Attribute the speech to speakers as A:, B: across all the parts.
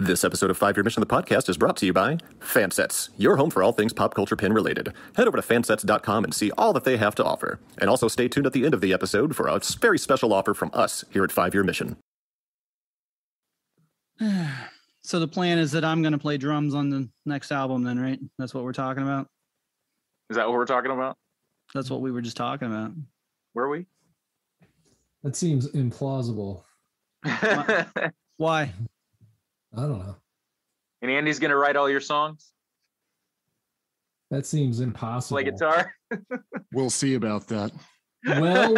A: This episode of 5 Year Mission, the podcast, is brought to you by Fansets, your home for all things pop culture pin related. Head over to fansets.com and see all that they have to offer. And also stay tuned at the end of the episode for a very special offer from us here at 5 Year Mission.
B: So the plan is that I'm going to play drums on the next album then, right? That's what we're talking about?
C: Is that what we're talking about?
B: That's what we were just talking about.
C: Were we?
D: That seems implausible.
B: Why?
D: I don't know.
C: And Andy's going to write all your songs?
D: That seems impossible.
C: Play guitar?
E: We'll see about that.
D: Well.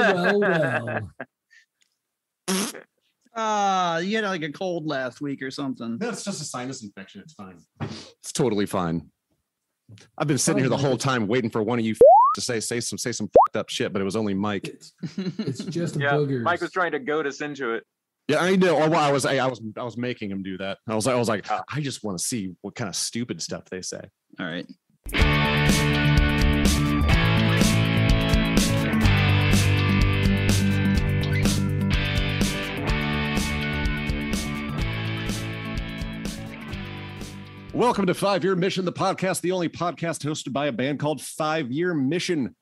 B: You had like a cold last week or something.
E: That's just a sinus infection. It's fine. It's totally fine. I've been sitting here the whole time waiting for one of you to say some fucked up shit, but it was only Mike.
D: It's just
C: Yeah,
D: boogers.
C: Mike was trying to goad us into it.
E: Yeah, I know. Or I was making him do that. I was like, I just want to see what kind of stupid stuff they say.
B: All right.
E: Welcome to 5 Year Mission, the podcast, the only podcast hosted by a band called 5 Year Mission.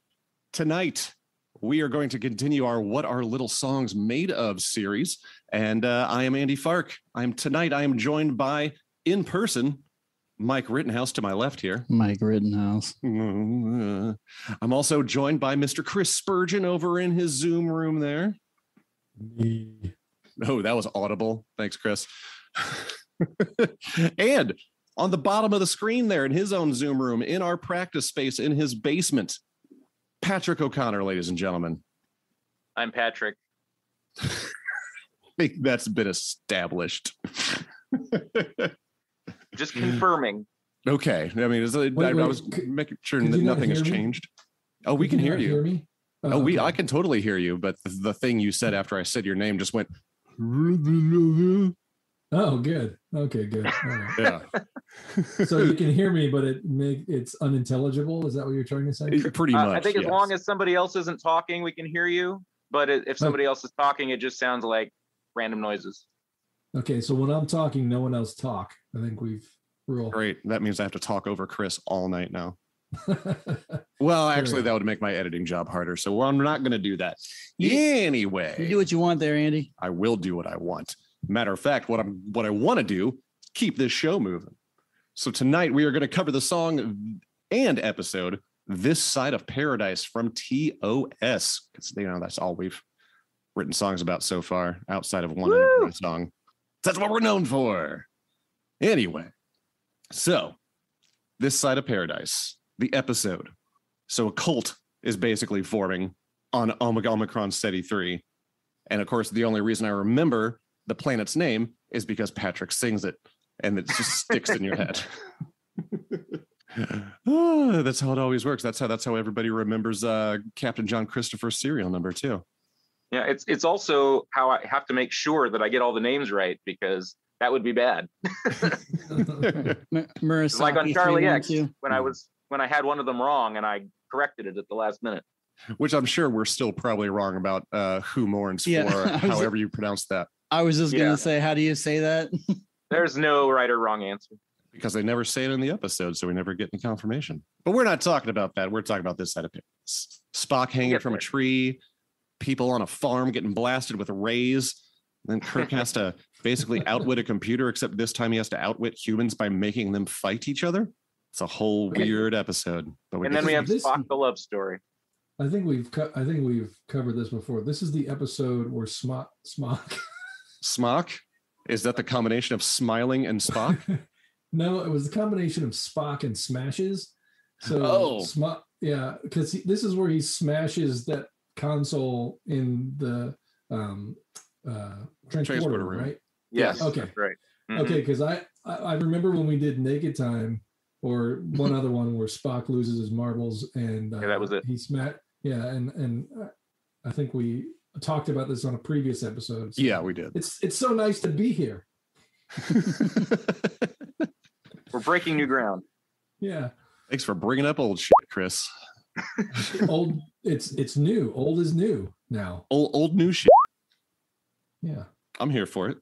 E: Tonight, we are going to continue our What Are Little Songs Made Of series. And I am Andy Fark. I am joined by, in person, Mike Rittenhouse to my left here.
B: Mike Rittenhouse.
E: I'm also joined by Mr. Chris Spurgeon over in his Zoom room there. Oh, that was audible. Thanks, Chris. And on the bottom of the screen there in his own Zoom room, in our practice space, in his basement, Patrick O'Connor, ladies and gentlemen.
C: I'm Patrick.
E: I think that's been established.
C: Just confirming.
E: Okay. I mean, I was making sure that nothing has changed. Oh, we can hear you.
D: Hear me?
E: Okay. I can totally hear you, but the thing you said after I said your name just went.
D: Oh, good. Okay, good. All right.
E: Yeah.
D: So you can hear me, but it's unintelligible. Is that what you're trying to say?
E: Pretty much.
C: I think
E: yes.
C: as long as somebody else isn't talking, we can hear you. But if somebody else is talking, it just sounds like random noises.
D: Okay, so when I'm talking, no one else talk. I think we've ruled.
E: Great. That means I have to talk over Chris all night now. Well, actually, that would make my editing job harder. So I'm not going to do that. Anyway,
B: You do what you want there, Andy.
E: I will do what I want. Matter of fact, what I want to do, keep this show moving. So tonight we are going to cover the song and episode "This Side of Paradise" from TOS. Because that's all we've written songs about so far, outside of one song. That's what we're known for. Anyway, so "This Side of Paradise," the episode. So a cult is basically forming on Omicron Ceti 3. And of course, the only reason I remember the planet's name is because Patrick sings it and it just sticks in your head. Oh, that's how it always works. That's how everybody remembers Captain John Christopher's serial number too.
C: Yeah, it's also how I have to make sure that I get all the names right, because that would be bad.
B: Murasaki,
C: Like on Charlie X,
B: 312.
C: when I had one of them wrong and I corrected it at the last minute.
E: Which I'm sure we're still probably wrong about who mourns
B: Yeah,
E: for, however you pronounce that.
B: I was just going to say, how do you say that?
C: There's no right or wrong answer.
E: Because they never say it in the episode, so we never get any confirmation. But we're not talking about that. We're talking about this side of it. Spock hanging from a tree, people on a farm getting blasted with rays. Then Kirk has to basically outwit a computer, except this time he has to outwit humans by making them fight each other. It's a whole weird episode. But
C: And then we have Spock the love story.
D: I think we've covered this before. This is the episode where Smock.
E: Smock? Is that the combination of smiling and Spock?
D: No, it was the combination of Spock and smashes. So Smock, yeah, because this is where he smashes that console in the transporter room, right?
C: Yes.
D: Okay.
C: Right. Mm-hmm.
D: Okay, because I remember when we did Naked Time, or one other one where Spock loses his marbles and
C: that was it.
D: He smacked. Yeah, and I think we talked about this on a previous episode. So
E: yeah, we did.
D: It's so nice to be here.
C: We're breaking new ground.
D: Yeah.
E: Thanks for bringing up old shit, Chris.
D: Old. It's new. Old is new now.
E: Old new shit.
D: Yeah.
E: I'm here for it.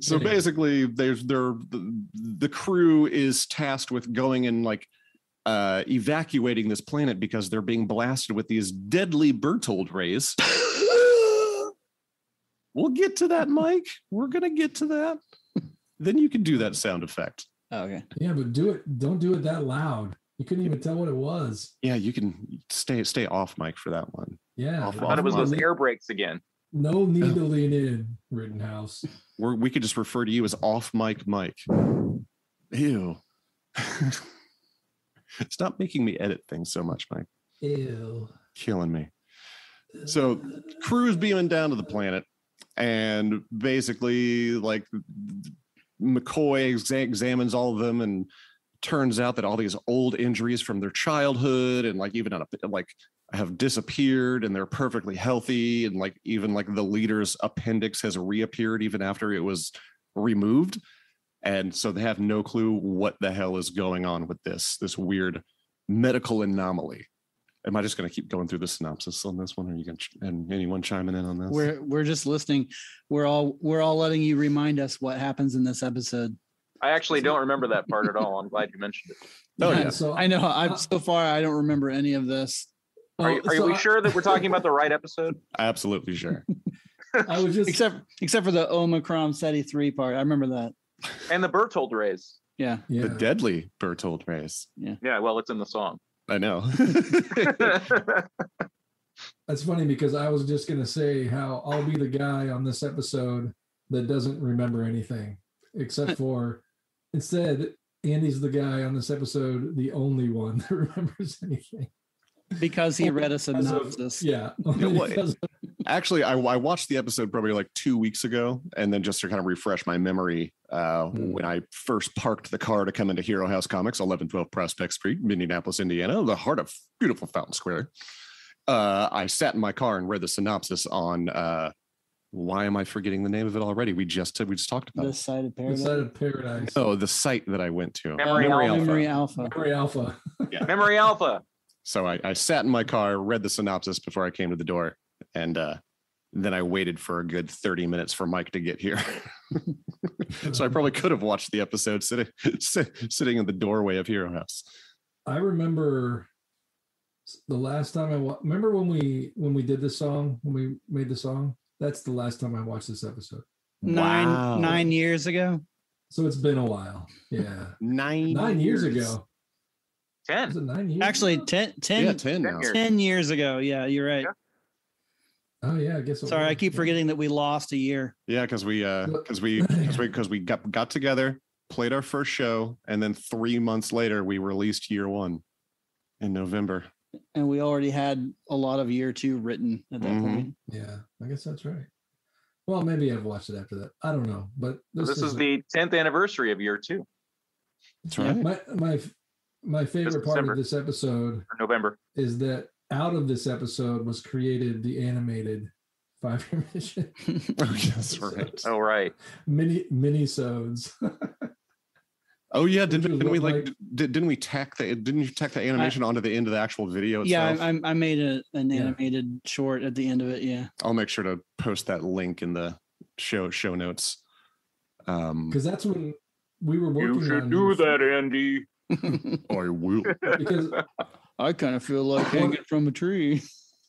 E: So basically, the crew is tasked with going and like evacuating this planet because they're being blasted with these deadly Bertold rays. We'll get to that, Mike. We're gonna get to that. Then you can do that sound effect.
B: Oh, okay.
D: Yeah, but don't do it that loud. You couldn't even tell what it was.
E: Yeah, you can stay off mic for that one.
D: Yeah.
C: I thought it was those air brakes again.
D: No need to lean in, Rittenhouse.
E: We could just refer to you as off mic Mike. Ew. Stop making me edit things so much, Mike.
D: Ew.
E: Killing me. So crew's beaming down to the planet, and basically like McCoy examines all of them, and turns out that all these old injuries from their childhood and like even have disappeared, and they're perfectly healthy, and like even like the leader's appendix has reappeared even after it was removed. And so they have no clue what the hell is going on with this weird medical anomaly. Am I just going to keep going through the synopsis on this one, or are you going to, and anyone chiming in on this?
B: We're just listening. We're all letting you remind us what happens in this episode.
C: I actually don't remember that part at all. I'm glad you mentioned it.
E: Oh yeah.
D: So
B: I know. So far, I don't remember any of this.
C: Are we sure that we're talking about the right episode?
E: Absolutely sure.
D: I was just
B: except for the Omicron SETI 3 part. I remember that.
C: And the Bertold rays.
B: Yeah.
E: The deadly Bertold rays.
C: Yeah, well, it's in the song.
E: I know.
D: That's funny because I was just going to say how I'll be the guy on this episode that doesn't remember anything, except for instead, Andy's the guy on this episode, the only one that remembers anything.
B: Because he read a synopsis.
E: Actually, I watched the episode probably like 2 weeks ago, and then just to kind of refresh my memory, when I first parked the car to come into Hero House Comics, 1112 Prospect Street, Indianapolis, Indiana, the heart of beautiful Fountain Square. I sat in my car and read the synopsis on why am I forgetting the name of it already? We just talked about
B: This Side of Paradise.
D: The Side of Paradise.
E: Oh, the site that I went to.
C: Memory
B: Alpha.
D: Memory Alpha.
E: Yeah.
C: Memory Alpha.
E: So I sat in my car, read the synopsis before I came to the door, and then I waited for a good 30 minutes for Mike to get here. So I probably could have watched the episode sitting in the doorway of Hero House.
D: I remember the last time remember when we did this song, when we made the song. That's the last time I watched this episode.
E: Wow.
B: 9 years ago.
D: So it's been a while. Yeah.
E: 9
D: years ago.
C: 10.
D: Was it 9 years?
B: Actually, 10
E: now.
B: 10 years ago. Yeah, you're right.
C: Yeah.
D: Oh yeah, I guess.
B: Sorry, I keep forgetting that we lost a year.
E: Yeah, because we got together, played our first show, and then 3 months later we released year one in November.
B: And we already had a lot of year 2 written at that point.
D: Yeah, I guess that's right. Well, maybe I've watched it after that. I don't know, but
C: This is the 10th anniversary of year 2.
E: That's right.
D: My favorite part
C: December.
D: of this episode
C: Or November.
D: is that out of this episode was created the animated 5-year mission.
E: Oh, yes, right.
C: Oh, right.
D: Mini-sodes.
E: Oh yeah,
D: Which
E: didn't
D: is
E: we
D: what
E: didn't you tack the animation onto the end of the actual video itself?
B: Yeah, I made an animated short at the end of it. Yeah,
E: I'll make sure to post that link in the show notes.
D: Because that's when we were working
C: You should
D: on
C: do that, Andy.
E: I will.
D: because
B: I kind of feel like hanging from a tree.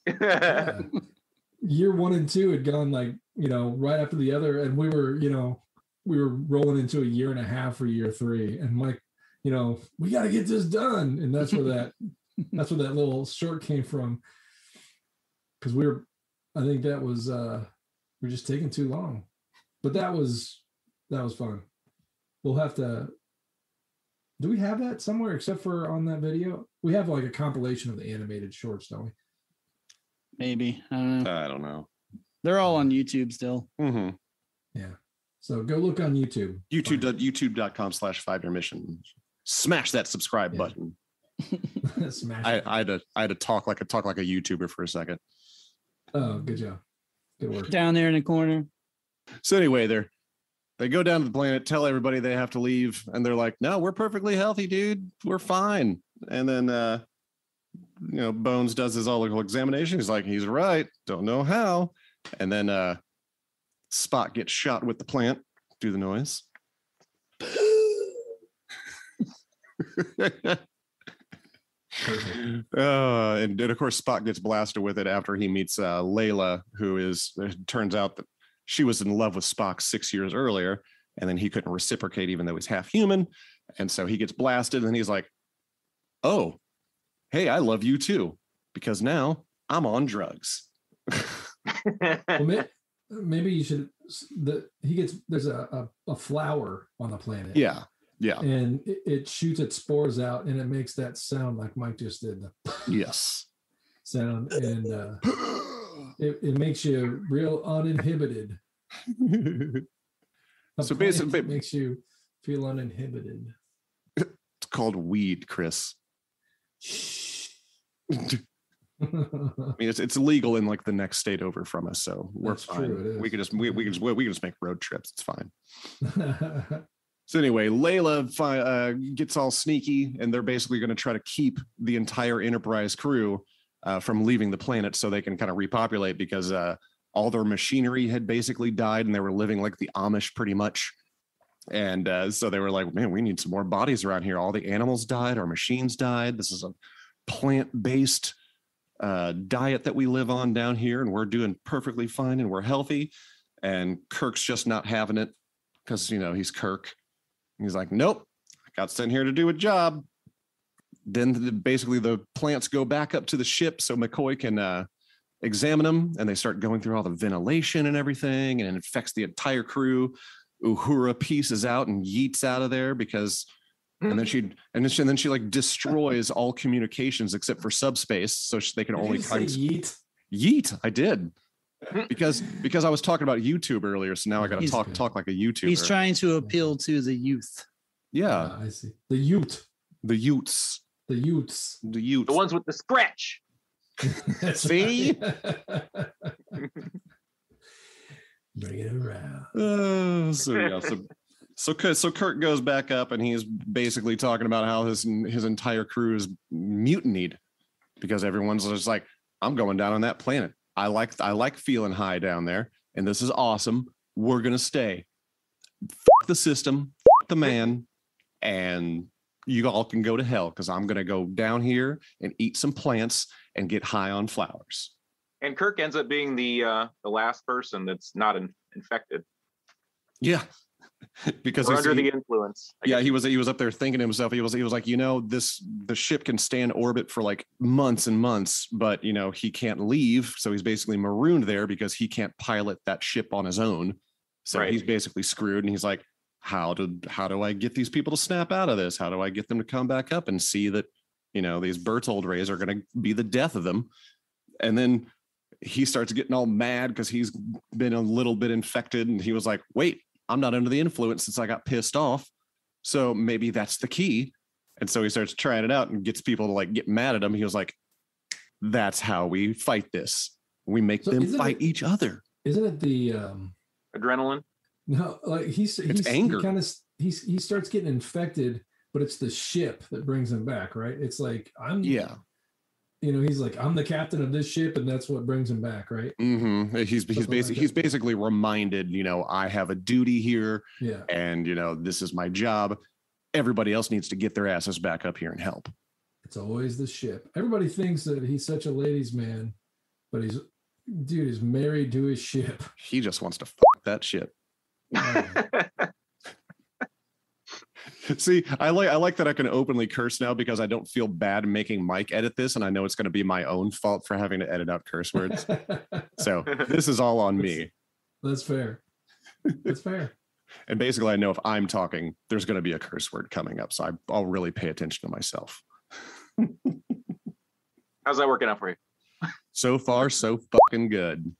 D: yeah, year 1 and 2 had gone like, right after the other, and we were rolling into a year and a half for year 3, and Mike, we got to get this done, and that's where that little short came from, because I think that was we're just taking too long, but that was fun. We'll have to. Do we have that somewhere except for on that video? We have like a compilation of the animated shorts, don't we?
B: Maybe, I don't know.
E: I don't know.
B: They're all on YouTube still.
E: Mm-hmm.
D: Yeah. So go look on YouTube.
E: YouTube.com/5-year mission. Smash that subscribe button.
D: Smash.
E: I had to talk like a YouTuber for a second.
D: Oh, good job. Good work.
B: Down there in the corner.
E: So anyway, they go down to the planet, tell everybody they have to leave, and they're like, "No, we're perfectly healthy, dude. We're fine." And then Bones does his all examination. He's like, "He's right. Don't know how." And then Spot gets shot with the plant, Do the noise. And of course Spock gets blasted with it after he meets Layla, who is, it turns out that she was in love with Spock 6 years earlier, and then he couldn't reciprocate even though he's half human, and so he gets blasted, and he's like, oh, hey, I love you too, because now I'm on drugs.
D: Well, maybe you should. There's a flower on the planet.
E: Yeah.
D: And it shoots its spores out, and it makes that sound like Mike just did. The
E: Yes.
D: sound, and it makes you real uninhibited.
E: So basically,
D: it makes you feel uninhibited.
E: it's called weed, Chris. I mean, it's illegal in like the next state over from us, so we're
D: That's
E: fine.
D: true, it
E: We
D: is.
E: can just make road trips. It's fine. So anyway, Layla gets all sneaky, and they're basically going to try to keep the entire Enterprise crew from leaving the planet so they can kind of repopulate, because all their machinery had basically died and they were living like the Amish pretty much. And so they were like, man, we need some more bodies around here. All the animals died, our machines died. This is a plant-based diet that we live on down here, and we're doing perfectly fine and we're healthy. And Kirk's just not having it because, you know, he's Kirk. He's like, nope, I got sent here to do a job. Then basically the plants go back up to the ship so McCoy can examine them, and they start going through all the ventilation and everything, and it infects the entire crew. Uhura pieces out and yeets out of there because, and then she like destroys all communications except for subspace, so they can
D: Did
E: only
D: you say yeet?
E: Yeet. I did. Because I was talking about YouTube earlier, so now I got to
B: He's-
E: talk like a YouTuber.
B: He's trying to appeal to the youth.
E: Yeah,
D: I see. The Ute.
E: the Utes,
D: The Utes.
E: the Utes.
C: The ones with the scratch.
D: That's
E: See?
D: right. Bring it around.
E: So Kirk goes back up, and he's basically talking about how his entire crew is mutinied because everyone's just like, I'm going down on that planet. I like feeling high down there, and this is awesome. We're gonna stay. Fuck the system, fuck the man, and you all can go to hell because I'm gonna go down here and eat some plants and get high on flowers.
C: And Kirk ends up being the last person that's not infected
E: Yeah, because
C: or
E: he's-
C: under the influence. I
E: yeah,
C: guess.
E: he was up there thinking to himself. He was like, you know, the ship can stay in orbit for like months and months, but you know he can't leave, so he's basically marooned there because he can't pilot that ship on his own. So
C: Right.
E: he's basically screwed, and he's like, how do I get these people to snap out of this? How do I get them to come back up and see that, you know, these Berthold rays are going to be the death of them? And then he starts getting all mad because he's been a little bit infected, and he was like, wait, I'm not under the influence since I got pissed off. So maybe that's the key. And so he starts trying it out and gets people to like get mad at him. He was like, that's how we fight this. We make
D: So
E: them
D: isn't
E: fight
D: it-
E: each other.
D: Isn't it the
C: Adrenaline.
D: no? Like he's
E: anger.
D: He kind of he starts getting infected, but it's the ship that brings him back, right? It's like
E: Yeah.
D: you know, he's like, I'm the captain of this ship, and that's what brings him back, right?
E: Mm-hmm. He's
D: like that.
E: basically reminded, you know, I have a duty here,
D: Yeah.
E: and you know, this is my job. Everybody else needs to get their asses back up here and help.
D: It's always the ship. Everybody thinks that he's such a ladies' man, but he's married to his ship.
E: He just wants to fuck that shit. See, I like that I can openly curse now because I don't feel bad making Mike edit this, and I know it's going to be my own fault for having to edit out curse words. So this is all on me.
D: That's fair. That's fair.
E: And basically, I know if I'm talking, there's going to be a curse word coming up, so I'll really pay attention to myself.
C: How's that working out for you?
E: So far, so fucking good.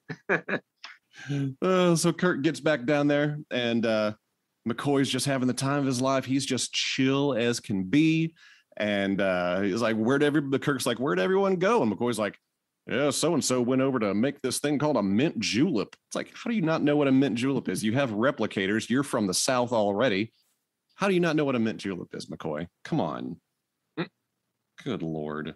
E: So Kirk gets back down there, and McCoy's just having the time of his life. He's just chill as can be. And he's like, Kirk's like, where'd everyone go? And McCoy's like, yeah, so-and-so went over to make this thing called a mint julep. It's like, how do you not know what a mint julep is? You have replicators. You're from the South already. How do you not know what a mint julep is, McCoy? Come on. Good Lord.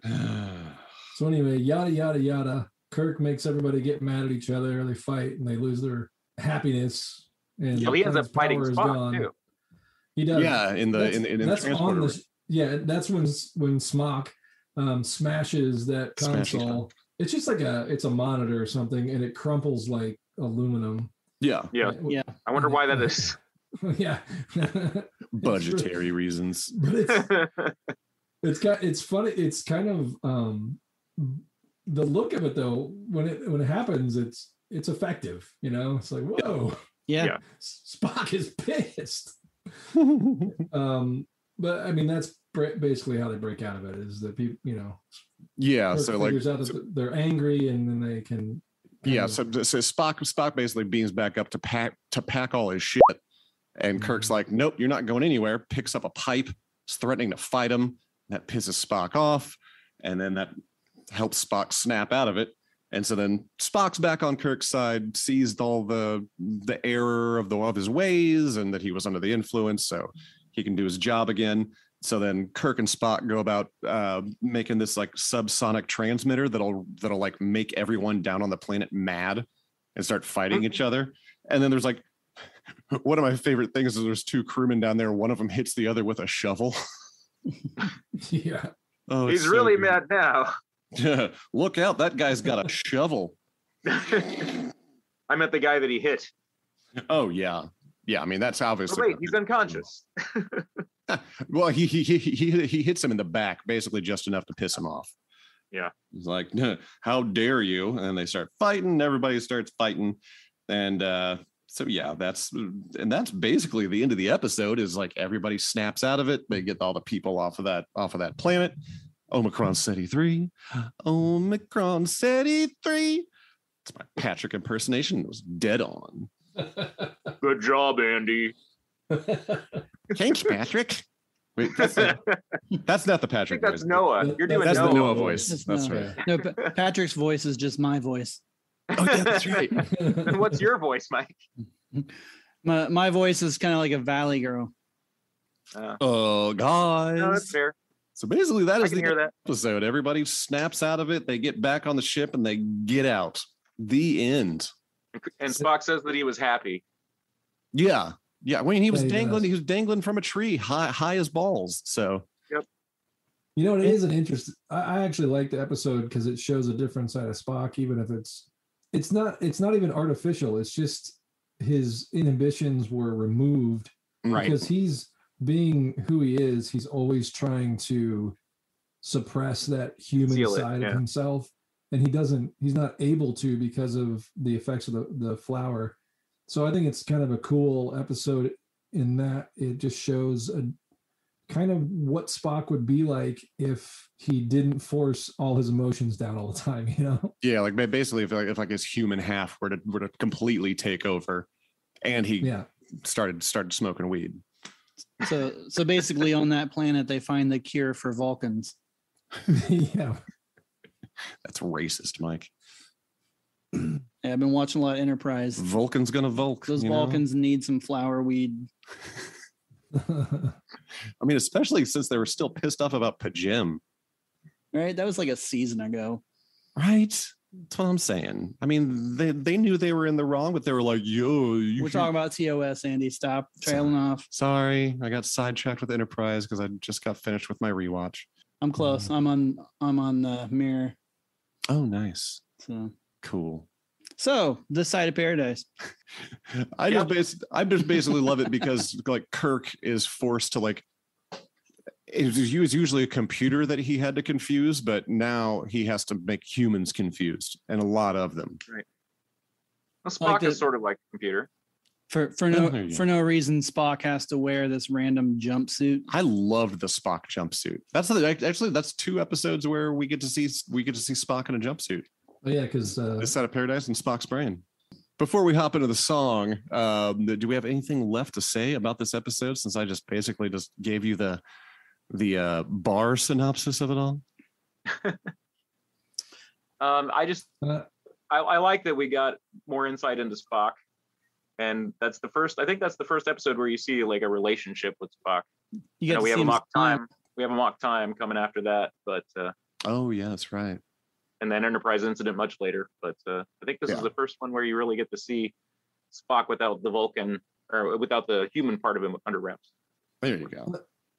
D: So anyway, yada yada yada. Kirk makes everybody get mad at each other. They fight and they lose their happiness. and
C: Oh, he ends
D: Planck's
C: up fighting
D: power is
C: Spock
D: gone.
C: too.
D: He does.
E: Yeah, in the
D: That's
E: transporter.
D: on the yeah. That's when Smock smashes that
E: Smashes
D: console. It's just like it's a monitor or something, and it crumples like aluminum.
E: Yeah,
C: Yeah.
B: Yeah.
C: I wonder why that is.
D: Yeah.
E: budgetary reasons.
D: But it's funny. It's kind of the look of it though. When it happens, it's effective. It's like whoa.
B: Yeah.
D: Spock is pissed. But I mean that's basically how they break out of it is that people
E: Yeah,
D: Kirk
E: so like
D: figures out that they're angry and then they can
E: yeah, so Spock basically beams back up to pack all his shit, and Kirk's like, nope, you're not going anywhere. Picks up a pipe, is threatening to fight him. That pisses Spock off, and then that helps Spock snap out of it. And so then Spock's back on Kirk's side, sees all the error of his ways, and that he was under the influence, so he can do his job again. So then Kirk and Spock go about making this like subsonic transmitter that'll like make everyone down on the planet mad and start fighting each other. And then there's like one of my favorite things is there's two crewmen down there. One of them hits the other with a shovel.
D: yeah.
E: Oh,
C: He's
E: it's so
C: really
E: good.
C: mad now.
E: Look out! That guy's got a shovel.
C: I meant the guy that he hit.
E: Oh yeah, yeah. I mean that's
C: Oh,
E: obviously.
C: wait, he's unconscious.
E: Well, he hits him in the back, basically just enough to piss him off.
C: Yeah.
E: He's like, how dare you? And they start fighting. Everybody starts fighting. And so, yeah, that's basically the end of the episode is like everybody snaps out of it. They get all the people off of that planet. Omicron Ceti 3. Omicron Ceti 3. It's my Patrick impersonation. It was dead on.
C: Good job, Andy.
E: Thanks, Patrick. Wait, that's not the
C: I
E: Patrick
C: think that's
E: voice.
C: Noah. You're doing
E: That's
C: Noah.
E: the Noah voice.
B: It's
E: That's
B: Noah.
E: right.
B: No, Patrick's voice is just my voice.
E: Oh, yeah, that's right.
C: And what's your voice, Mike?
B: My voice is kind of like a valley girl.
E: Oh, guys.
C: No, that's fair.
E: So basically, that
C: I
E: is
C: can
E: the
C: hear that.
E: episode. Everybody snaps out of it. They get back on the ship and they get out. The end.
C: And Spock says that he was happy.
E: Yeah. Yeah. I mean, he was
D: Yeah, he
E: dangling.
D: does.
E: He was dangling from a tree, high as balls. So
D: It is an interest. I actually like the episode because it shows a different side of Spock, even if it's not even artificial. It's just his inhibitions were removed because he's being who he is. He's always trying to suppress that human
C: Seal it,
D: side
C: yeah.
D: of himself, and he's not able to because of the effects of the flower. So I think it's kind of a cool episode in that it just shows a kind of what Spock would be like if he didn't force all his emotions down all the time,
E: Yeah, like basically, if like his human half were to completely take over, and he
D: Yeah.
E: started smoking weed.
B: So basically, on that planet, they find the cure for Vulcans.
D: Yeah.
E: That's racist, Mike.
B: Yeah, I've been watching a lot of Enterprise.
E: Vulcan's gonna Vulc.
B: Those
E: you know?
B: Vulcans need some flower weed.
E: I mean, especially since they were still pissed off about Pajem.
B: Right? That was like a season ago.
E: Right? That's what I'm saying. I mean, they knew they were in the wrong, but they were like, yo,
B: We're talking about TOS, Andy. Stop trailing off.
E: Sorry, I got sidetracked with Enterprise because I just got finished with my rewatch.
B: I'm close. I'm on the mirror.
E: Oh, nice.
B: So
E: Cool.
B: This side of paradise.
E: I just basically love it because like Kirk is forced to like he was usually a computer that he had to confuse, but now he has to make humans confused, and a lot of them.
C: Well, Spock
B: Like
C: is sort of like a computer.
B: For
E: there you go.
B: no reason, Spock has to wear this random jumpsuit.
E: I loved the Spock jumpsuit. That's 2 episodes where we get to see Spock in a jumpsuit.
D: Oh yeah, because
E: This Side of Paradise and Spock's Brain. Before we hop into the song, do we have anything left to say about this episode? Since I just basically just gave you the bar synopsis of it all.
C: I like that we got more insight into Spock, and I think that's the first episode where you see like a relationship with Spock.
B: You
C: We have a
B: him
C: mock
B: smile.
C: time. We have a mock time coming after that, but
E: Oh yeah, that's right.
C: and then Enterprise incident much later. But I think this is
E: Yeah.
C: the first one where you really get to see Spock without the Vulcan or without the human part of him under wraps.
E: There you go.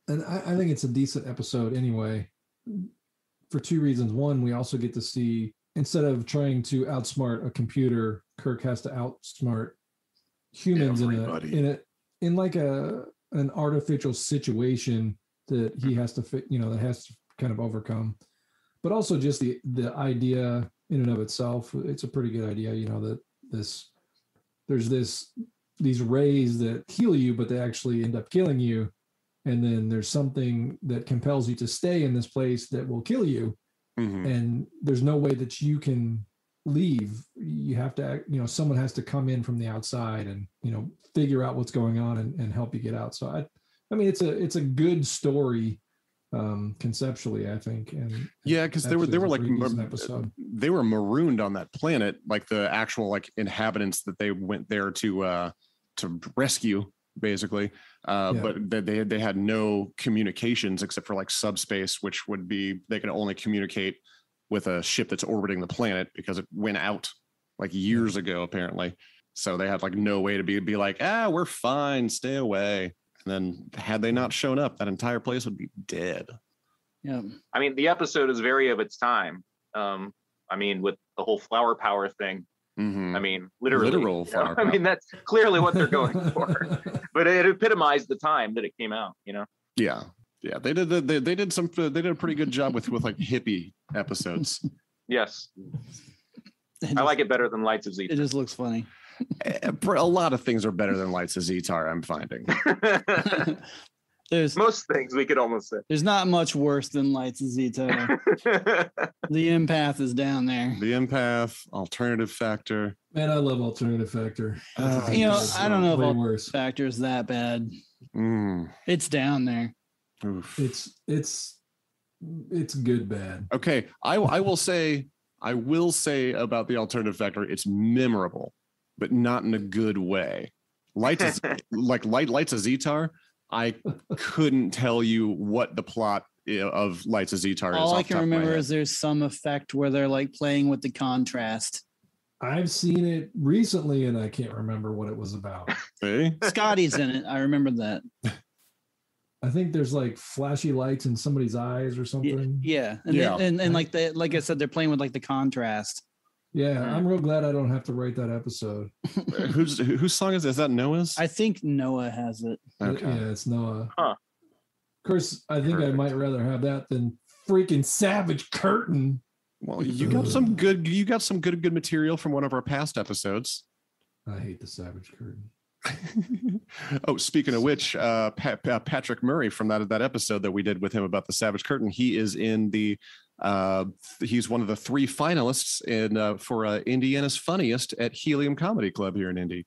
D: And I think it's a decent episode anyway, for two reasons. One, we also get to see, instead of trying to outsmart a computer, Kirk has to outsmart humans in like an artificial situation that he has to fit, that has to kind of overcome. But also just the idea in and of itself, it's a pretty good idea, that there's these rays that heal you, but they actually end up killing you. And then there's something that compels you to stay in this place that will kill you.
E: Mm-hmm.
D: And there's no way that you can leave. You have to, someone has to come in from the outside and, figure out what's going on and help you get out. So I mean, it's a good story conceptually, I think. And
E: yeah, because they were like
D: episode.
E: They were marooned on that planet, like the actual like inhabitants that they went there to rescue, basically. But they had no communications except for like subspace, which would be they can only communicate with a ship that's orbiting the planet because it went out like years ago, apparently. So they had like no way to be like, we're fine, stay away. And then had they not shown up, that entire place would be dead.
B: Yeah.
C: I mean, the episode is very of its time. I mean, with the whole flower power thing.
E: Mm-hmm.
C: I mean, literal
E: flower
C: power. I mean, that's clearly what they're going for. But it epitomized the time that it came out,
E: Yeah. They did a pretty good job with like hippie episodes.
C: Yes. I like it better than Lights of Zetar.
B: It just looks funny.
E: A lot of things are better than Lights of Zetar, I'm finding.
B: There's
C: most things we could almost say.
B: There's not much worse than Lights of Zetar. The Empath is down there.
E: The Empath, Alternative Factor.
D: Man, I love Alternative Factor.
B: I don't know if
D: Alternative
B: Factor is that bad.
E: Mm.
B: It's down there.
E: Oof.
D: It's good bad.
E: Okay, I will say about the Alternative Factor, it's memorable, but not in a good way. Lights of Zetar, I couldn't tell you what the plot of Lights of Zetar is.
B: All I can remember is there's some effect where they're like playing with the contrast.
D: I've seen it recently and I can't remember what it was about.
E: Hey?
B: Scotty's in it. I remember that.
D: I think there's like flashy lights in somebody's eyes or something.
B: Yeah. And like I said, they're playing with like the contrast.
D: Yeah, I'm real glad I don't have to write that episode.
E: Whose song is this? Is that Noah's?
B: I think Noah has it.
E: Okay.
D: Yeah, it's Noah.
C: Huh.
D: Of course, I think I might rather have that than freaking Savage Curtain.
E: Well, you got some good material from one of our past episodes.
D: I hate the Savage Curtain.
E: Oh, speaking of which, Patrick Murray from that episode that we did with him about the Savage Curtain, he is in the he's one of the 3 finalists for Indiana's Funniest at Helium Comedy Club here in Indy.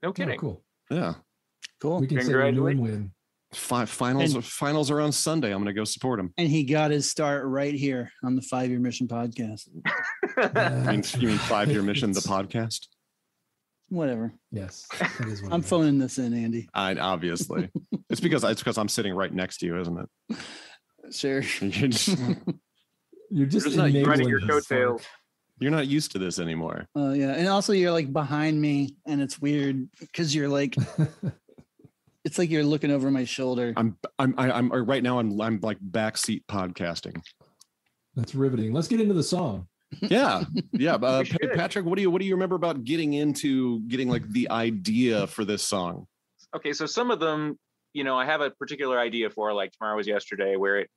C: No kidding.
D: Oh, cool.
E: Yeah,
B: Cool.
D: We can say win.
E: Finals are on Sunday. I'm going to go support him.
B: And he got his start right here on the 5-Year Mission podcast.
E: You mean 5-Year Mission, the podcast?
B: Whatever.
D: Yes, that is what
B: I'm phoning this in, Andy.
E: Obviously. It's because I'm sitting right next to you, isn't it?
B: Sure.
D: You're just
C: not riding your
D: this
C: coattails.
E: You're not used to this anymore.
B: Yeah, and also you're like behind me, and it's weird because you're like, it's like you're looking over my shoulder.
E: I'm right now. I'm like backseat podcasting.
D: That's riveting. Let's get into the song.
E: Yeah. Patrick, what do you remember about getting like the idea for this song?
C: Okay, so some of them, I have a particular idea for, like Tomorrow Was Yesterday, where it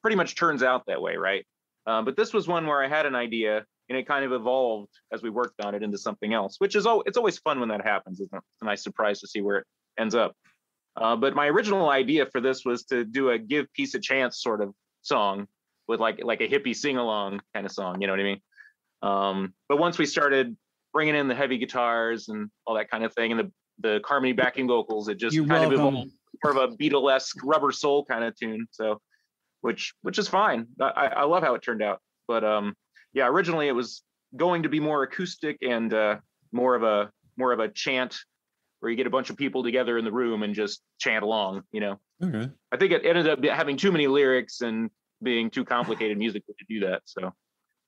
C: pretty much turns out that way, right? But this was one where I had an idea and it kind of evolved as we worked on it into something else, which is it's always fun when that happens. It's a nice surprise to see where it ends up. But my original idea for this was to do a Give Peace a Chance sort of song with like a hippie sing-along kind of song, you know what I mean? But once we started bringing in the heavy guitars and all that kind of thing, and the Carmody backing vocals, it just kind of evolved more of a Beatlesque Rubber Soul kind of tune. So, which is fine. I love how it turned out. But yeah, originally it was going to be more acoustic and more of a chant where you get a bunch of people together in the room and just chant along,
E: Okay.
C: I think it ended up having too many lyrics and being too complicated musically to do that. So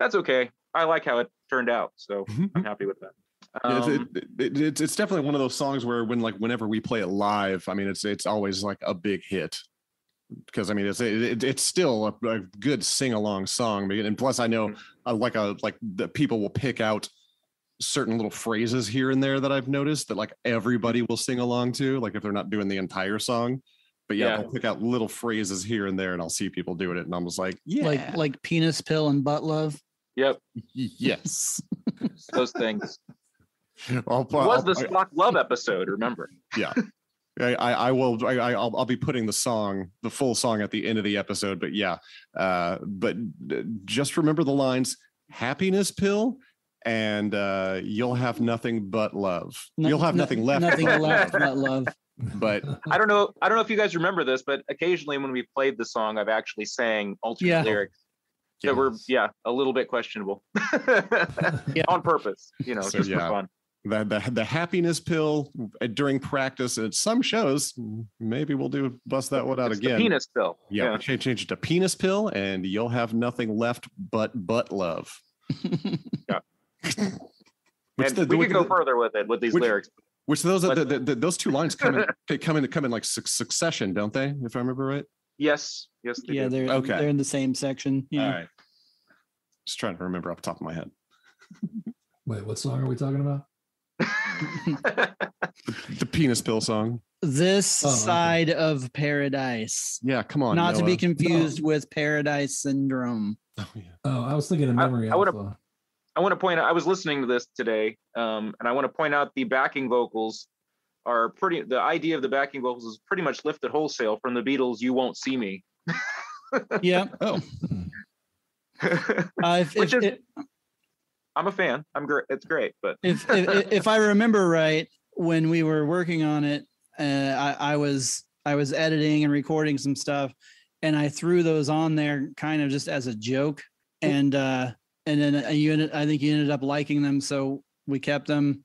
C: that's okay. I like how it turned out. So I'm happy with that.
E: It's definitely one of those songs where whenever we play it live, I mean, it's always like a big hit because I mean it's still a good sing along song, and plus I know like the people will pick out certain little phrases here and there that I've noticed that like everybody will sing along to, like if they're not doing the entire song. But yeah, they'll pick out little phrases here and there, and I'll see people doing it, and I'm just like, yeah,
B: like penis pill and butt love.
C: Yep.
E: Yes.
C: Those things. It was the Spock Love episode, remember?
E: Yeah. I'll be putting the full song at the end of the episode, but yeah. But just remember the lines, happiness pill, and you'll have nothing but love. You'll have nothing left.
B: Nothing left but love.
E: But
C: I don't know if you guys remember this, but occasionally when we played the song, I've actually sang alternate lyrics that were a little bit questionable on purpose, just for fun.
E: The happiness pill during practice at some shows, maybe we'll bust that one out again.
C: The penis pill.
E: Yeah. Change it to penis pill, and you'll have nothing left but love.
C: Yeah. We could go further with it with these lyrics.
E: Which those two lines come in like succession, don't they? If I remember right.
C: Yes.
B: Yeah, they're in the same section. Yeah.
E: All right. Just trying to remember off the top of my head.
D: Wait, what song are we talking about?
E: the penis pill song.
B: This Side of Paradise.
E: Yeah, come on.
B: Not Noah. To be confused with Paradise Syndrome.
D: Oh, yeah. Oh, I was thinking of Memory Alpha.
C: I want to point out, I was listening to this today, and I want to point out the backing vocals are the idea of the backing vocals is pretty much lifted wholesale from the Beatles' You Won't See Me.
B: Yeah.
E: Oh.
C: I'm a fan. It's great, but
B: if I remember right, when we were working on it, I was editing and recording some stuff, and I threw those on there kind of just as a joke, and then I think you ended up liking them, so we kept them.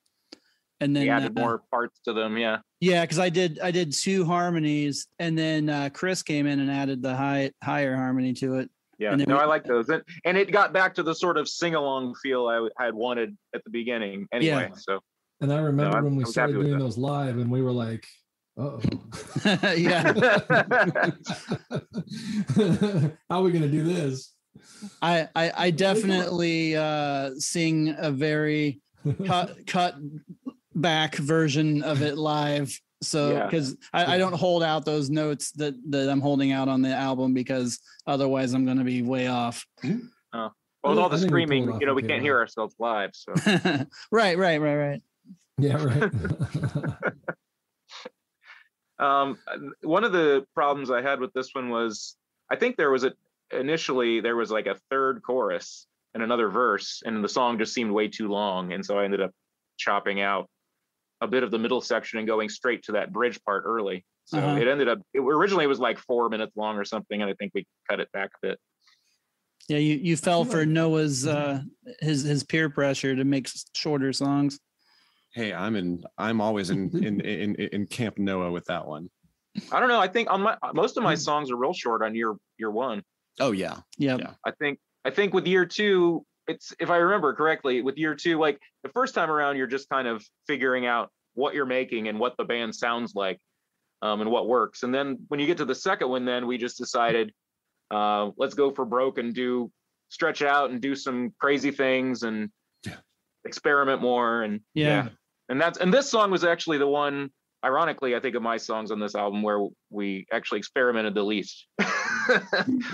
B: And then
C: we added more parts to them. Yeah.
B: Yeah, because I did two harmonies, and then Chris came in and added the higher harmony to it.
C: Yeah. I like those, and it got back to the sort of sing along feel I had wanted at the beginning. Anyway, so.
D: And I remember when we started doing those live, and we were like, "Uh-oh."
B: Yeah.
D: How are we gonna do this?
B: I definitely sing a very cut back version of it live. So because I don't hold out those notes that I'm holding out on the album, because otherwise I'm going to be way off.
C: Well, with all the screaming, we can't hear ourselves live. So
B: right.
D: Yeah, right.
C: One of the problems I had with this one was I think initially there was like a third chorus and another verse, and the song just seemed way too long, and so I ended up chopping out a bit of the middle section and going straight to that bridge part early. So it ended up originally it was like 4 minutes long or something, and I think we cut it back a bit.
B: Yeah, you fell for Noah's his peer pressure to make shorter songs.
E: Hey, I'm always in Camp Noah with that one.
C: I don't know. I think on most of my songs are real short on year one.
E: Oh yeah.
B: Yeah.
C: I think with year two, it's, if I remember correctly, with year two, like the first time around, you're just kind of figuring out what you're making and what the band sounds like, and what works. And then when you get to the second one, then we just decided, let's go for broke and stretch out and do some crazy things and experiment more. And and this song was actually the one, ironically, I think of my songs on this album where we actually experimented the least.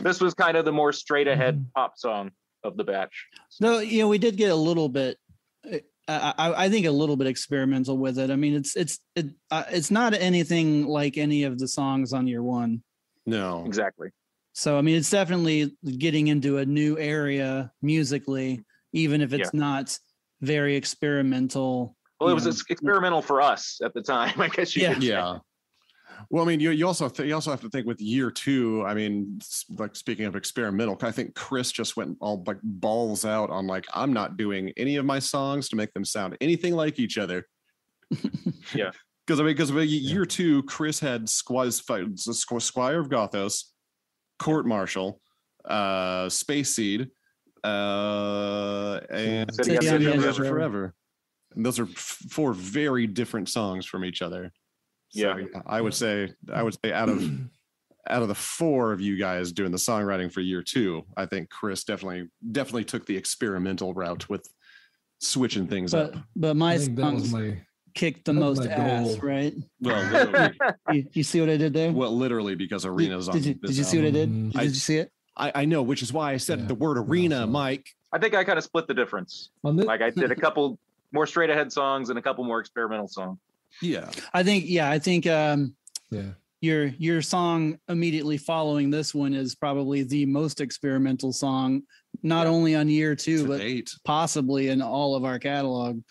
C: This was kind of the more straight ahead pop song of the batch.
B: No, we did get a little bit, I think a little bit experimental with it. I mean, it's not anything like any of the songs on year one.
E: No,
C: exactly.
B: So, I mean, it's definitely getting into a new area musically, even if it's not very experimental.
C: Well, it was experimental for us at the time, I guess you could say.
E: Yeah. Well, I mean, you also have to think with year two. I mean, like speaking of experimental, I think Chris just went all like balls out on like, I'm not doing any of my songs to make them sound anything like each other.
C: Yeah.
E: Because year two, Chris had Squire of Gothos, Court Martial, Space Seed, and
C: City on the Edge
E: Forever. And those are four very different songs from each other. So,
C: Yeah.
E: I would say out of the four of you guys doing the songwriting for year two, I think Chris definitely took the experimental route with switching things up.
B: But
D: I
B: my
D: think that was
B: songs
D: my
B: kicked the
D: that was
B: most
D: my
B: ass,
D: goal.
B: right?
E: Well, literally,
B: You see what I did there?
E: literally because Arena's on.
B: Did
E: this
B: you see what I did?
D: album.
B: Did you see it?
E: I know, which is why I said
D: Yeah.
E: the word
D: I
E: arena,
D: saw it.
E: Mike.
C: I think I kind of split the difference.
D: on this.
C: Like I did a couple more straight ahead songs and a couple more experimental songs.
E: Yeah.
B: I think
D: Yeah.
B: your song immediately following this one is probably the most experimental song, not
C: Yeah.
B: only on year two,
E: To
B: but
E: date.
B: possibly in all of our catalog.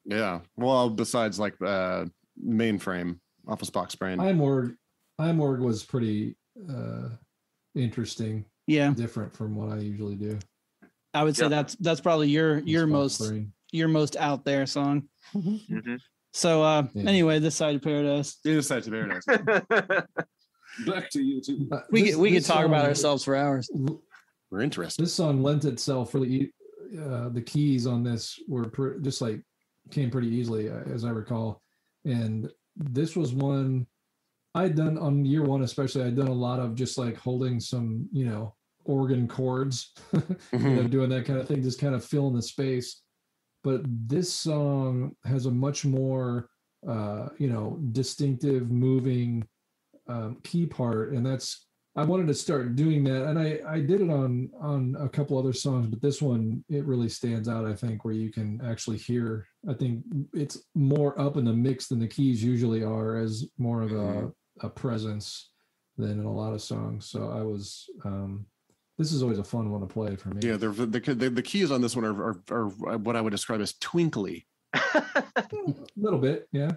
E: Yeah. Well, besides like mainframe, Office Box Brain.
D: iMorg was pretty interesting,
B: Yeah,
D: different from what I usually do.
B: I would say
C: Yeah.
B: that's probably your
D: Xbox
B: most
D: Brain.
B: your most out there song.
C: Mhm.
B: So
D: Yeah.
B: anyway, this side of paradise.
E: Inside to Paradise. Back to you too.
B: We could
D: This
B: talk about
D: song-
B: ourselves for hours.
E: We're interested.
D: This song lent itself really. The keys on this were just like came pretty easily, as I recall. And this was one I'd done on year one, especially. I'd done a lot of just like holding some, organ chords, doing that kind of thing, just kind of filling the space. But this song has a much more, distinctive, moving key part, and I wanted to start doing that, and I did it on a couple other songs, but this one, it really stands out, I think, where you can actually hear. I think it's more up in the mix than the keys usually are, as more of a presence than in a lot of songs. So I was this is always a fun one to play for me.
E: Yeah, the keys on this one are what I would describe as twinkly.
D: A little bit, yeah.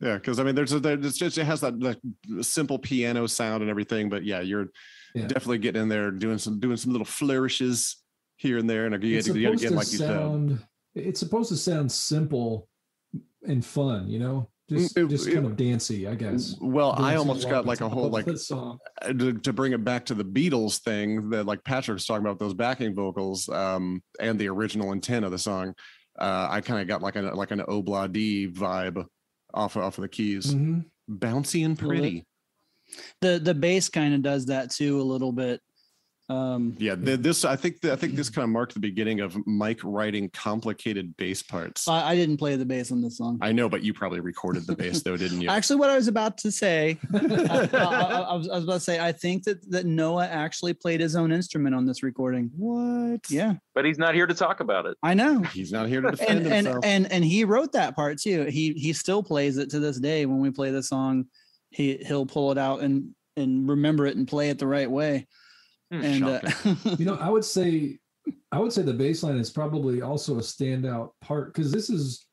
E: Yeah, because I mean, it has that simple piano sound and everything, but yeah, you're definitely getting in there, doing some little flourishes here and there, and
D: It's
E: again,
D: supposed to
E: like you said,
D: sound. It's supposed to sound simple and fun, just kind of dancey, I guess.
E: Well, I
D: Dancing
E: almost got
D: along
E: like
D: the
E: a
D: top
E: whole
D: of
E: like
D: this song.
E: to bring it back to the Beatles thing that like Patrick was talking about, those backing vocals and the original intent of the song. I kind of got like an Obladi vibe off of the keys,
D: Mhm.
E: bouncy and pretty.
B: The bass kind of does that too a little bit.
E: Yeah, this I think this kind of marked the beginning of Mike writing complicated bass parts.
B: I didn't play the bass on this song.
E: I know, but you probably recorded the bass though, didn't you?
B: Actually, what I was about to say, I was about to say, I think that Noah actually played his own instrument on this recording.
E: What?
B: Yeah,
C: But he's not here to talk about it.
B: I know.
E: He's not here to defend
B: And
E: himself.
B: and he wrote that part too. He still plays it to this day. When we play the song, he'll pull it out and remember it and play it the right way. And
D: I would say the bass line is probably also a standout part, because this is,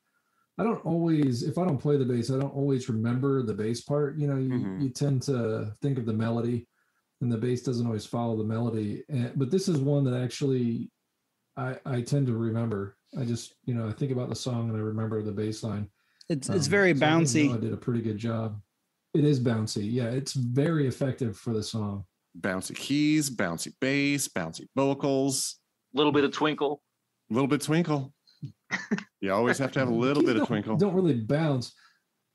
D: I don't always, if I don't play the bass, I don't always remember the bass part. You tend to think of the melody, and the bass doesn't always follow the melody. But this is one that actually I tend to remember. I just, I think about the song and I remember the bass line.
B: it's very
D: So I think
B: bouncy.
D: Noah did a pretty good job. It is bouncy. Yeah, it's very effective for the song.
E: Bouncy keys, bouncy bass, bouncy vocals,
C: A little bit of twinkle.
E: a little bit twinkle. You always have to have a little
D: Keys
E: bit of
D: don't-
E: twinkle.
D: Don't really bounce.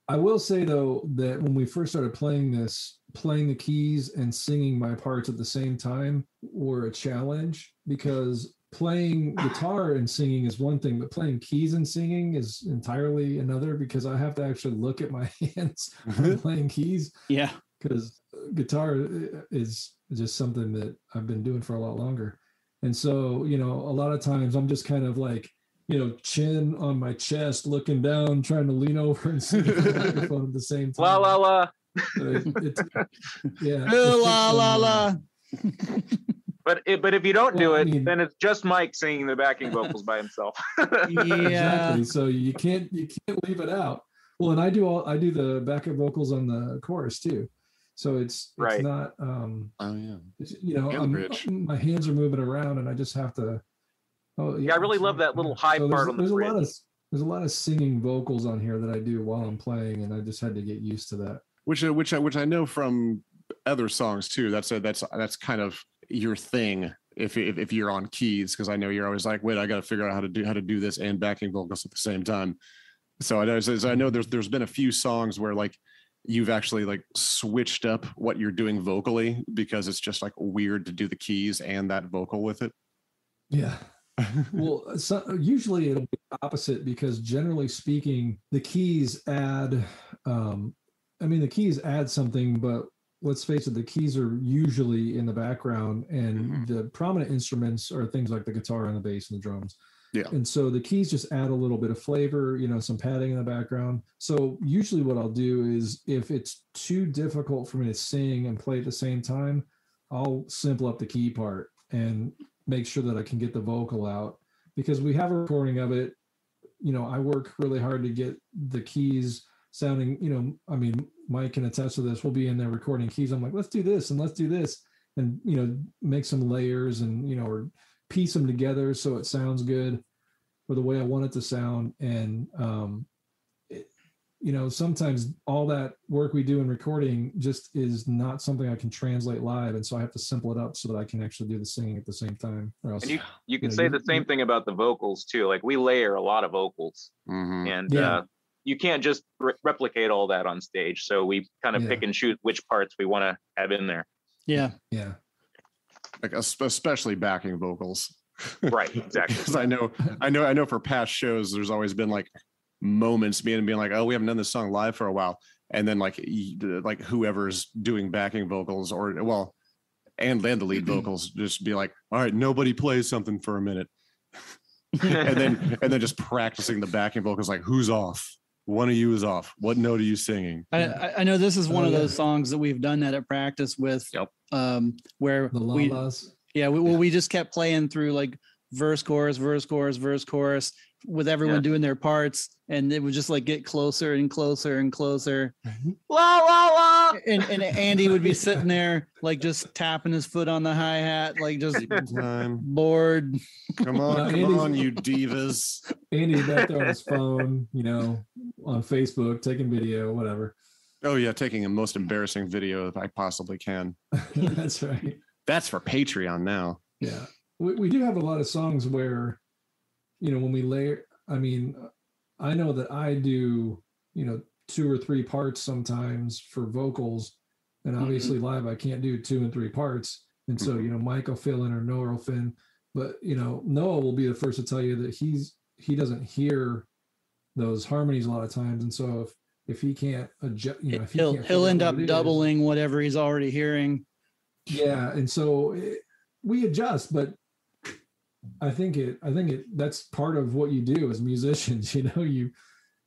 D: I will say though that when we first started playing this, playing the keys and singing my parts at the same time were a challenge, because playing guitar and singing is one thing, but playing keys and singing is entirely another, because I have to actually look at my hands when playing keys,
B: Yeah.
D: because guitar is just something that I've been doing for a lot longer. And so, a lot of times I'm just kind of like, chin on my chest, looking down, trying to lean over and sing into the microphone at the same time.
C: La la la.
D: Yeah.
B: La la la.
C: But if you don't do
D: Well, I
C: it,
D: mean-
C: then it's just Mike singing the backing vocals by himself.
B: Yeah.
D: Exactly. So you can't leave it out. Well, and I do the backup vocals on the chorus too. So it's
C: Right.
D: not
E: Oh yeah. And
D: I'm,
E: bridge.
D: my hands are moving around and I just have to. Oh
C: Yeah, I really love that little high
D: So
C: part on the
D: there's a lot
C: bridge.
D: of there's a lot of singing vocals on here that I do while I'm playing, and I just had to get used to that.
E: Which I know from other songs too. That's kind of your thing if you're on keys, because I know you're always like, wait, I got to figure out how to do this and backing vocals at the same time. So I know there's been a few songs where like you've actually like switched up what you're doing vocally because it's just like weird to do the keys and that vocal with it.
D: Yeah. Well, usually it'll be opposite, because generally speaking, the keys add, the keys add something, but let's face it, the keys are usually in the background, and the prominent instruments are things like the guitar and the bass and the drums.
E: Yeah.
D: And so the keys just add a little bit of flavor, some padding in the background. So usually what I'll do is, if it's too difficult for me to sing and play at the same time, I'll simple up the key part and make sure that I can get the vocal out, because we have a recording of it. I work really hard to get the keys sounding, Mike can attest to this. We'll be in there recording keys. I'm like, let's do this and let's do this, and, make some layers and, or piece them together so it sounds good or the way I want it to sound. And, sometimes all that work we do in recording just is not something I can translate live. And so I have to simple it up so that I can actually do the singing at the same time. Or else,
C: and you can say the same thing about the vocals too. Like, we layer a lot of vocals, and you can't just replicate all that on stage. So we kind of pick and choose which parts we want to have in there.
B: Yeah.
D: Yeah.
E: Like especially backing vocals.
C: Right. Exactly.
E: Because I know for past shows, there's always been like moments being like, oh, we haven't done this song live for a while, and then like whoever's doing backing vocals and the lead vocals just be like, all right, nobody plays something for a minute. and then just practicing the backing vocals, like, who's off? One of you is off. What note are you singing?
B: I know this is one of those songs that we've done that at practice with.
E: Yep.
B: Where
D: the la-las.
B: We just kept playing through like verse, chorus, verse, chorus with everyone doing their parts, and it would just like get closer and closer and closer.
C: La la la.
B: And Andy would be sitting there like just tapping his foot on the hi-hat, like just bored.
E: Come on, you divas.
D: Andy's back there on his phone, on Facebook, taking video, whatever.
E: Oh yeah, taking a most embarrassing video if I possibly can.
D: That's right.
E: That's for Patreon now.
D: Yeah. We do have a lot of songs where, when we layer, I know that I do, 2 or 3 parts sometimes for vocals, and obviously live I can't do 2 and 3 parts. And so, Mike will fill in or Noah will fill in, but, Noah will be the first to tell you that he doesn't hear those harmonies a lot of times. And so if he can't adjust,
B: he'll end up doubling whatever he's already hearing.
D: Yeah. And so we adjust, but I think that's part of what you do as musicians.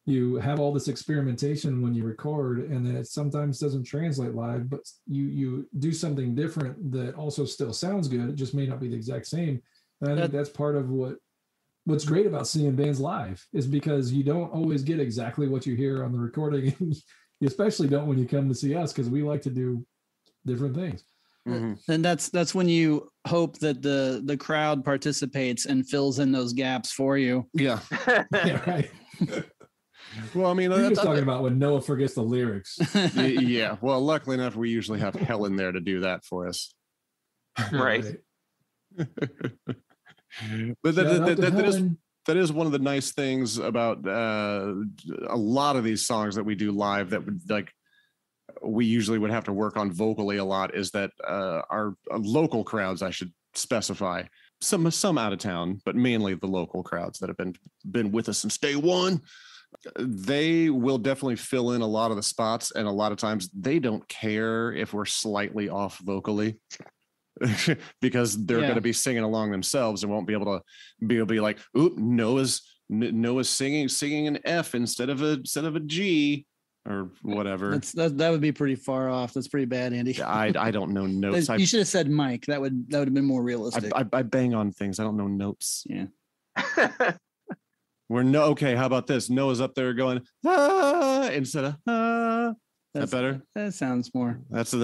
D: You have all this experimentation when you record, and then it sometimes doesn't translate live, but you do something different that also still sounds good. It just may not be the exact same. And I think that's part of what's great about seeing bands live, is because you don't always get exactly what you hear on the recording. You especially don't when you come to see us, because we like to do different things.
B: And that's when you hope that the crowd participates and fills in those gaps for you.
E: Yeah.
D: Yeah, right.
E: Well,
D: you're just talking about when Noah forgets the lyrics.
E: Yeah. Well, luckily enough, we usually have Helen there to do that for us.
C: Right.
E: But that is one of the nice things about a lot of these songs that we do live that would we usually would have to work on vocally a lot, is that our local crowds, I should specify, some out of town, but mainly the local crowds that have been with us since day one, they will definitely fill in a lot of the spots, and a lot of times they don't care if we're slightly off vocally. Because they're going to be singing along themselves and won't be able to be like, oop, Noah's singing an F instead of a G or whatever.
B: That would be pretty far off. That's pretty bad, Andy.
E: I don't know notes.
B: You should have said Mike. That would have been more realistic.
E: I bang on things. I don't know notes.
B: Yeah.
E: Okay, how about this? Noah's up there going instead of Is that better?
B: That sounds more.
D: That's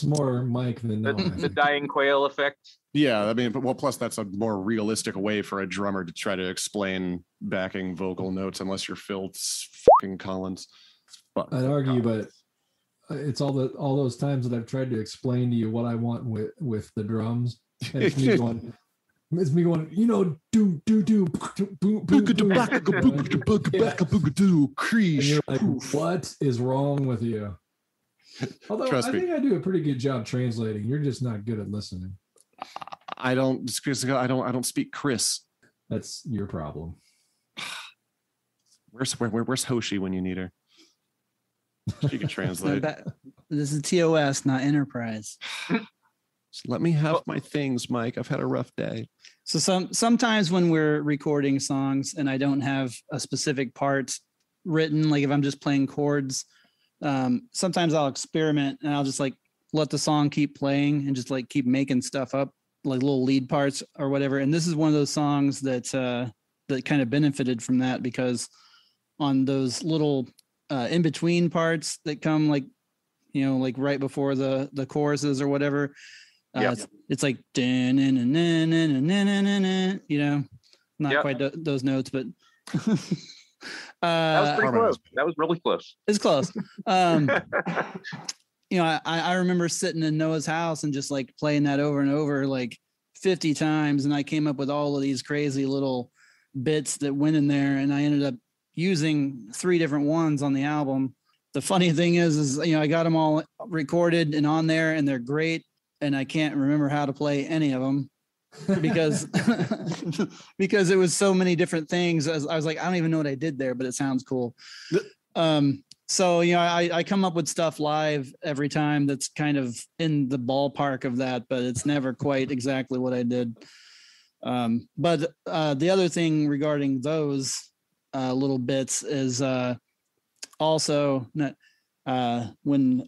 D: more Mike than Noah.
C: The dying quail effect.
E: Yeah, plus that's a more realistic way for a drummer to try to explain backing vocal notes, unless you're Phil fucking Collins.
D: I'd argue, but it's all those times that I've tried to explain to you what I want with the drums, and it's me going, do and you're like, what is wrong with you? Although I think I do a pretty good job translating. You're just not good at listening.
E: I don't speak Chris.
D: That's your problem.
E: Where's Hoshi when you need her? She can translate.
B: This is TOS, not Enterprise.
E: Just let me have my things, Mike. I've had a rough day.
B: So sometimes when we're recording songs and I don't have a specific part written, like if I'm just playing chords, sometimes I'll experiment and I'll just like let the song keep playing and just like keep making stuff up, like little lead parts or whatever. And this is one of those songs that kind of benefited from that, because on those little in between parts that come like right before the choruses or whatever, it's like not quite those notes, but
C: that was pretty close. That was really close.
B: It's close. I remember sitting in Noah's house and just like playing that over and over like 50 times, and I came up with all of these crazy little bits that went in there, and I ended up using 3 different ones on the album. The funny thing is I got them all recorded and on there, and they're great, and I can't remember how to play any of them because because it was so many different things. I was like, I don't even know what I did there, but it sounds cool. So I come up with stuff live every time that's kind of in the ballpark of that, but it's never quite exactly what I did. But the other thing regarding those little bits is also when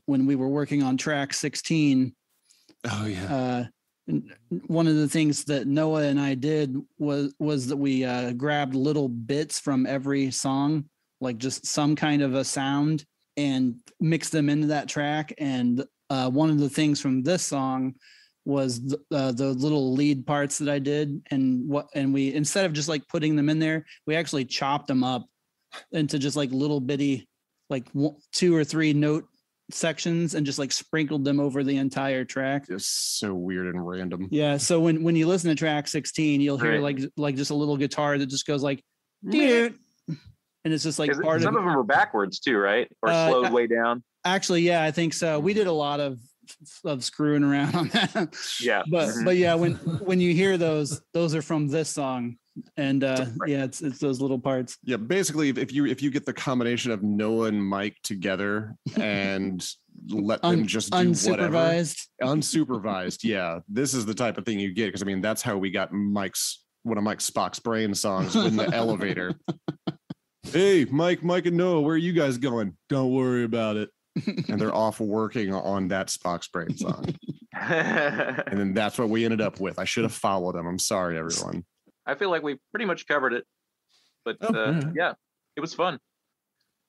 B: we were working on track 16.
E: Oh yeah.
B: One of the things that Noah and I did was that we grabbed little bits from every song, like just some kind of a sound, and mixed them into that track. And one of the things from this song was the little lead parts that I did, and we, instead of just like putting them in there, we actually chopped them up into just like little bitty, like 2 or 3 note sections, and just like sprinkled them over the entire track.
E: It's so weird and random.
B: Yeah. So when you listen to track 16, you'll hear like just a little guitar that just goes like, dude. And it's just like part
C: some of them are backwards too, right? Or slowed way down.
B: Actually, yeah, I think so. We did a lot of screwing around on that.
C: Yeah.
B: But yeah, when you hear those are from this song. And it's those little parts.
E: Yeah, basically, if you get the combination of Noah and Mike together and let them just do unsupervised, yeah, this is the type of thing you get, because I mean that's how we got one of Mike's Spock's Brain songs in the elevator. Hey, Mike and Noah, where are you guys going? Don't worry about it. And they're off working on that Spock's Brain song. And then that's what we ended up with. I should have followed them. I'm sorry, everyone.
C: I feel like we pretty much covered it, but yeah, it was fun.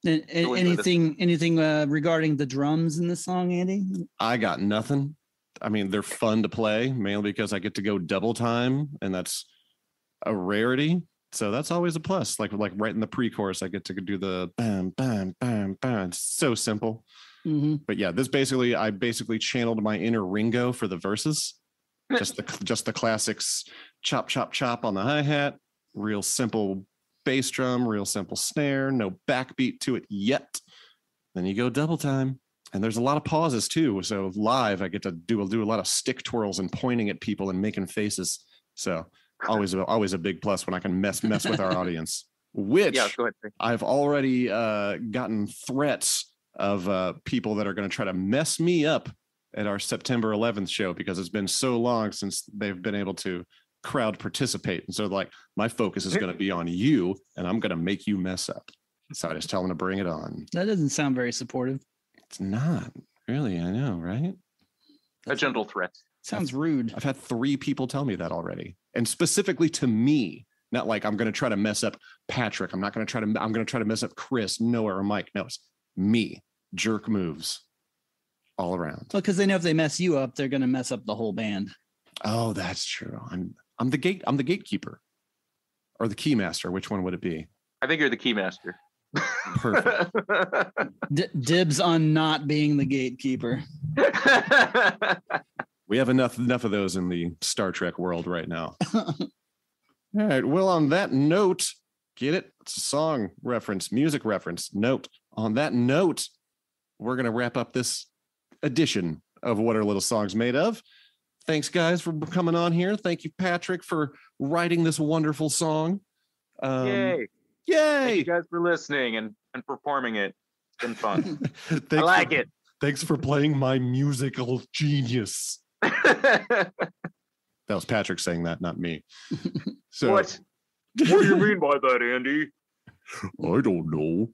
B: Anything regarding the drums in the song, Andy?
E: I got nothing. I mean, they're fun to play, mainly because I get to go double time, and that's a rarity. So that's always a plus. Like right in the pre-chorus, I get to do the bam, bam, bam, bam. It's so simple.
B: Mm-hmm.
E: But yeah, I basically channeled my inner Ringo for the verses. Just the classics, chop, chop, chop on the hi-hat, real simple bass drum, real simple snare, no backbeat to it yet. Then you go double time, and there's a lot of pauses too. So live, I get to do a lot of stick twirls and pointing at people and making faces. So always a big plus when I can mess with our audience. Which
C: go ahead.
E: I've already gotten threats of people that are going to try to mess me up at our September 11th show, because it's been so long since they've been able to crowd participate. And so like my focus is going to be on you, and I'm going to make you mess up. So I just tell them to bring it on.
B: That doesn't sound very supportive.
E: It's not really. I know, right?
C: A gentle threat.
B: Sounds rude.
E: I've had 3 people tell me that already, and specifically to me. Not like I'm going to try to mess up Patrick. I'm going to try to mess up Chris, Noah, or Mike. No, it's me. Jerk moves all around.
B: Well, because they know if they mess you up, they're going to mess up the whole band.
E: Oh, that's true. I'm the gatekeeper, or the keymaster. Which one would it be?
C: I think you're the keymaster.
E: Perfect.
B: Dibs on not being the gatekeeper.
E: We have enough of those in the Star Trek world right now. All right. Well, on that note, get it? It's a song reference, music reference. Note. On that note, we're going to wrap up this edition of What Are Little Songs Made Of. Thanks, guys, for coming on here. Thank you, Patrick, for writing this wonderful song.
C: Yay.
E: Yay.
C: Thank you guys for listening and performing it. It's been fun. I like it.
E: Thanks for playing my musical genius. That was Patrick saying that, not me. So,
C: What do you mean by that, Andy?
E: I don't know.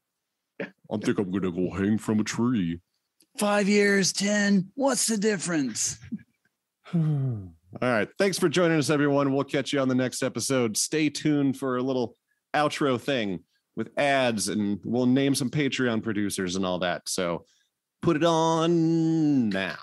E: I think I'm gonna go hang from a tree.
B: 5 years, 10. What's the difference?
E: All right. Thanks for joining us, everyone. We'll catch you on the next episode. Stay tuned for a little outro thing with ads, and we'll name some Patreon producers and all that. So put it on now.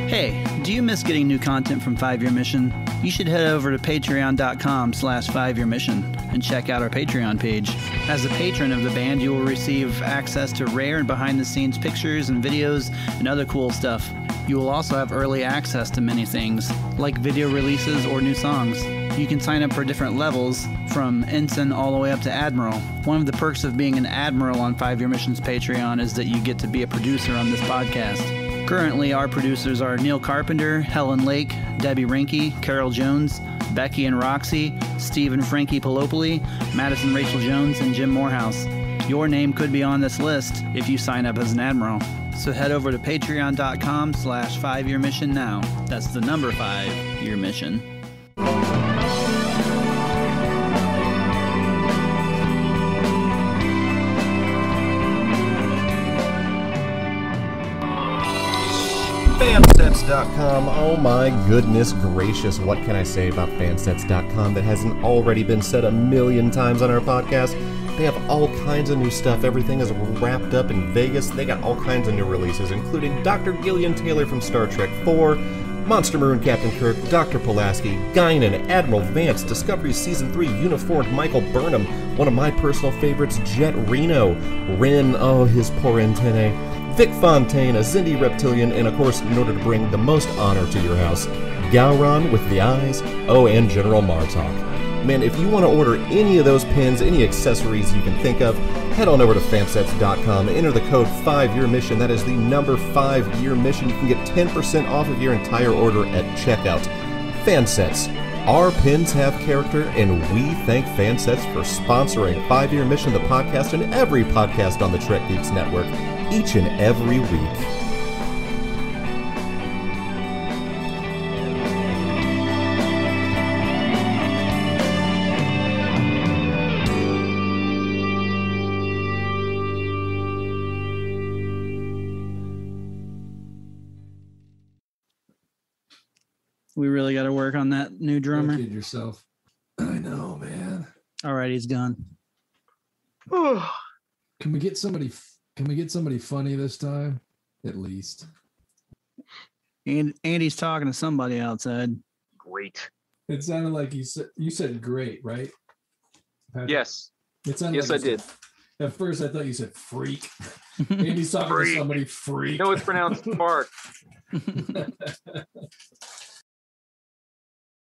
B: Hey, do you miss getting new content from 5 Year Mission? You should head over to patreon.com/5yearmission and check out our Patreon page. As a patron of the band, you will receive access to rare and behind-the-scenes pictures and videos and other cool stuff. You will also have early access to many things, like video releases or new songs. You can sign up for different levels, from ensign all the way up to admiral. One of the perks of being an admiral on 5 Year Mission's Patreon is that you get to be a producer on this podcast. Currently, our producers are Neil Carpenter, Helen Lake, Debbie Rinke, Carol Jones, Becky and Roxy, Steve and Frankie Palopoli, Madison Rachel Jones, and Jim Morehouse. Your name could be on this list if you sign up as an admiral. So head over to patreon.com/5yearmission now. That's the number 5 Year Mission.
A: Fansets.com. Oh my goodness gracious. What can I say about Fansets.com that hasn't already been said a million times on our podcast? They have all kinds of new stuff. Everything is wrapped up in Vegas. They got all kinds of new releases, including Dr. Gillian Taylor from Star Trek 4, Monster Maroon Captain Kirk, Dr. Pulaski, Guinan, Admiral Vance, Discovery Season 3 uniformed Michael Burnham, one of my personal favorites, Jet Reno, Rin, oh his poor antennae, Vic Fontaine, a Xindi Reptilian, and of course, in order to bring the most honor to your house, Gowron with the eyes, oh, and General Martok. Man, if you want to order any of those pins, any accessories you can think of, head on over to fansets.com, enter the code 5YearMission, that is the number 5 Year Mission. You can get 10% off of your entire order at checkout. Fansets. Our pins have character, and we thank Fansets for sponsoring 5 Year Mission, the podcast, and every podcast on the Trek Geeks Network, each and every week.
B: We really got to work on that new drummer.
D: Don't kid yourself. I know, man.
B: All right, he's gone.
D: Can we get somebody funny this time? At least.
B: And Andy's talking to somebody outside.
C: Great.
D: It sounded like you said great, right? Patrick?
C: Yes.
D: It sounded
C: Yes,
D: like
C: I did.
D: At first, I thought you said freak. Andy's talking to somebody freak.
C: No, it's pronounced Mark.